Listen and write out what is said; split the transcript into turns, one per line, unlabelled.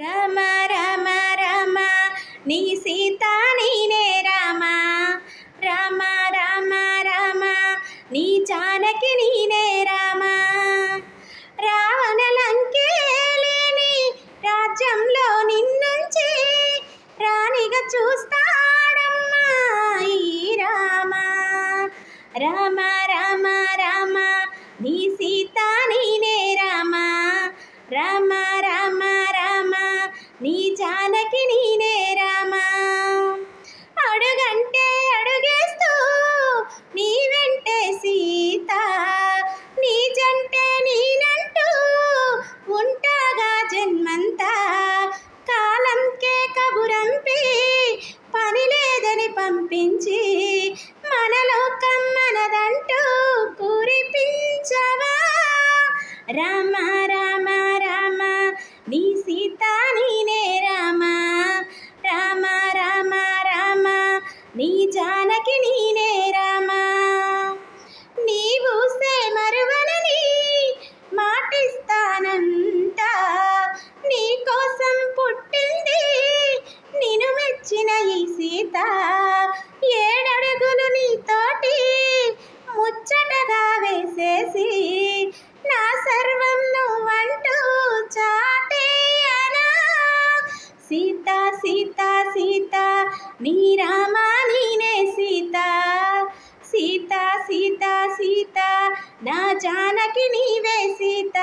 రామ రామ రామ నీ సీత నీనే రామ రామ రామ రామ నీ జానకి నీనే రామ రావణ లంకేలేని రాజ్యంలో నిన్నుంచి రాణిగా చూస్తాడమ్మా ఈ రామ రామ రామ రామ నీ సీత నీనే రామ రామ రామ రామ నీ జానకి నీనే రామ అడుగంటే అడుగేస్తూ నీ వెంటే సీత నీ జంటే నేనంటూ ఉంటాగా జన్మంతా కాలంకే కబురంపి పని లేదని పంపించి మనలోకం మనదంటూ కురిపించవా రామ రామ రామ నీ సీత నీనే రామ రామ రామ రామ నీ జానకి నీనే రామ నీవు మరువనని మాటిస్తానంట నీ కోసం పుట్టింది నిన్ను మెచ్చిన ఈ సీత 7 అడుగులు నీతోటి ముచ్చటగా వేసేసి నా సర్వం నువ్వంటూ చాటేయనా సీత సీత సీత నీ రామ నీనే సీత సీత సీత సీత నా జానకి నీవే సీత